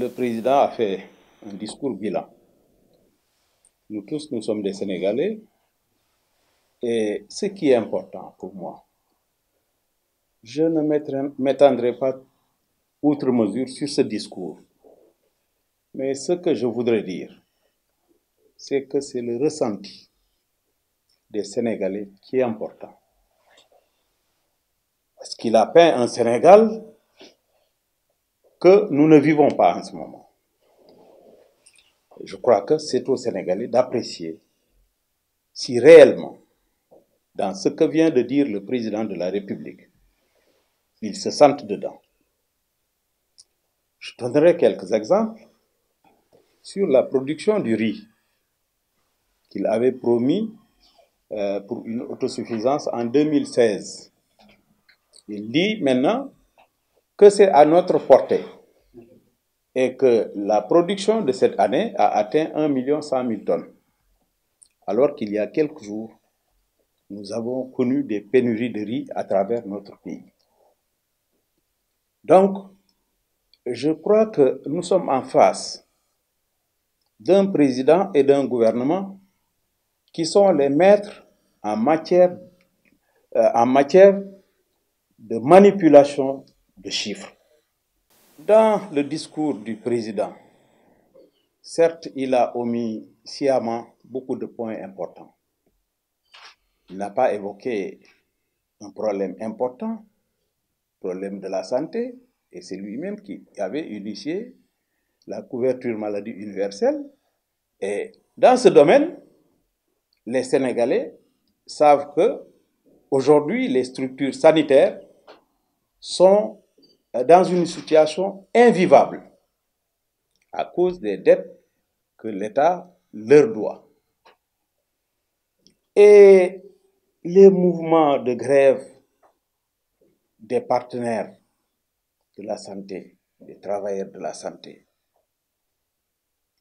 le président a fait un discours bilan. Nous tous, nous sommes des Sénégalais. Et ce qui est important pour moi, je ne m'étendrai pas outre mesure sur ce discours. Mais ce que je voudrais dire, c'est que c'est le ressenti des Sénégalais qui est important. Parce qu'il a peint un Sénégal que nous ne vivons pas en ce moment. Je crois que c'est aux Sénégalais d'apprécier si réellement, dans ce que vient de dire le président de la République, ils se sentent dedans. Je donnerai quelques exemples sur la production du riz qu'il avait promis pour une autosuffisance en 2016. Il dit maintenant que c'est à notre portée et que la production de cette année a atteint 1,1 million de tonnes. Alors qu'il y a quelques jours, nous avons connu des pénuries de riz à travers notre pays. Donc, je crois que nous sommes en face d'un président et d'un gouvernement qui sont les maîtres en matière de manipulation de chiffres. Dans le discours du président, certes, il a omis sciemment beaucoup de points importants. Il n'a pas évoqué un problème important, le problème de la santé, et c'est lui-même qui avait initié la couverture maladie universelle. Et dans ce domaine, les Sénégalais savent que aujourd'hui, les structures sanitaires sont dans une situation invivable à cause des dettes que l'État leur doit. Et les mouvements de grève des partenaires de la santé, des travailleurs de la santé,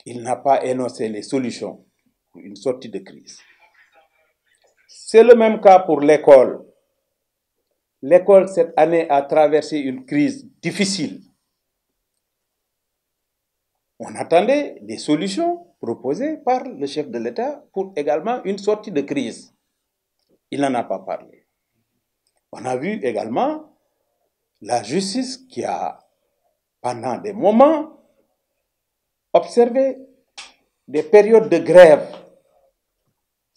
il n'a pas énoncé les solutions pour une sortie de crise. C'est le même cas pour l'école. L'école, cette année, a traversé une crise difficile. On attendait des solutions proposées par le chef de l'État pour également une sortie de crise. Il n'en a pas parlé. On a vu également la justice qui a, pendant des moments, observé des périodes de grève.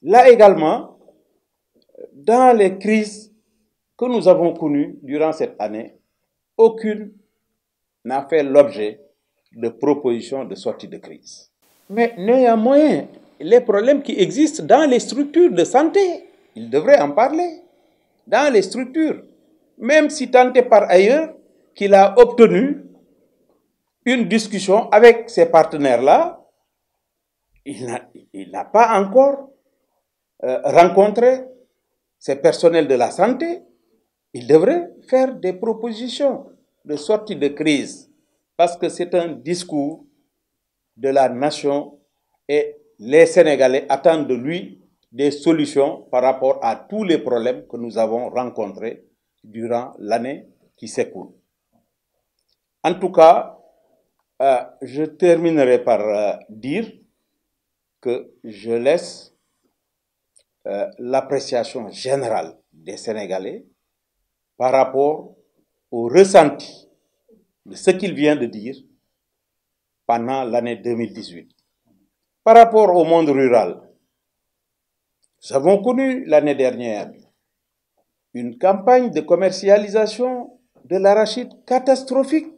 Là également, dans les crises que nous avons connues durant cette année, aucune n'a fait l'objet de propositions de sortie de crise. Mais néanmoins, les problèmes qui existent dans les structures de santé, il devrait en parler. Dans les structures, même si tant est par ailleurs qu'il a obtenu une discussion avec ces partenaires-là, il n'a pas encore rencontré ces personnels de la santé. Il devrait faire des propositions de sortie de crise parce que c'est un discours de la nation et les Sénégalais attendent de lui des solutions par rapport à tous les problèmes que nous avons rencontrés durant l'année qui s'écoule. En tout cas, je terminerai par dire que je laisse l'appréciation générale des Sénégalais par rapport au ressenti de ce qu'il vient de dire pendant l'année 2018. Par rapport au monde rural, nous avons connu l'année dernière une campagne de commercialisation de l'arachide catastrophique.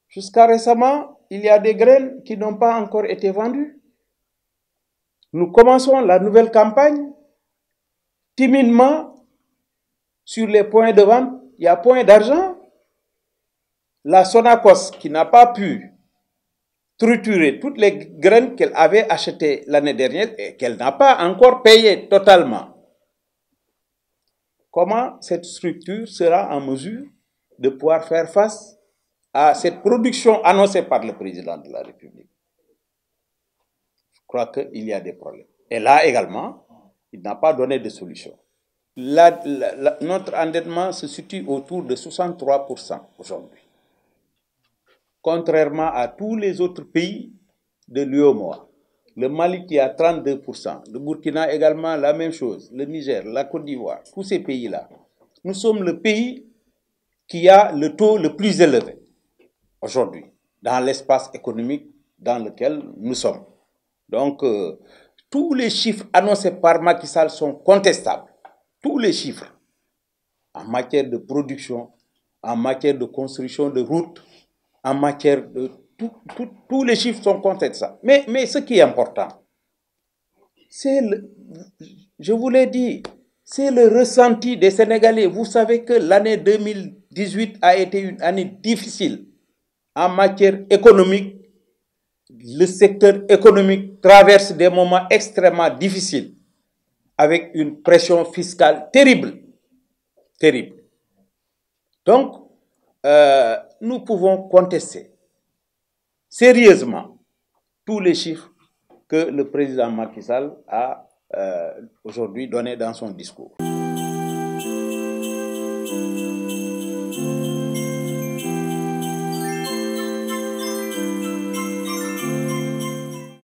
Jusqu'à récemment, il y a des graines qui n'ont pas encore été vendues. Nous commençons la nouvelle campagne timidement sur les points de vente. Il y a point d'argent. La Sonacos, qui n'a pas pu triturer toutes les graines qu'elle avait achetées l'année dernière et qu'elle n'a pas encore payées totalement. Comment cette structure sera en mesure de pouvoir faire face à cette production annoncée par le président de la République? Je crois qu'il y a des problèmes. Et là également, il n'a pas donné de solution. Notre endettement se situe autour de 63% aujourd'hui. contrairement à tous les autres pays de l'UEMOA. Le Mali qui a 32%, le Burkina également la même chose, le Niger, la Côte d'Ivoire, tous ces pays-là. Nous sommes le pays qui a le taux le plus élevé aujourd'hui dans l'espace économique dans lequel nous sommes. Donc, tous les chiffres annoncés par Macky Sall sont contestables. Tous les chiffres en matière de production, en matière de construction de routes, en matière de... tous les chiffres sont contestables. Mais ce qui est important, c'est, je vous l'ai dit, c'est le ressenti des Sénégalais. Vous savez que l'année 2018 a été une année difficile en matière économique. Le secteur économique traverse des moments extrêmement difficiles avec une pression fiscale terrible. Terrible. Donc, nous pouvons contester sérieusement tous les chiffres que le président Macky Sall a aujourd'hui donnés dans son discours.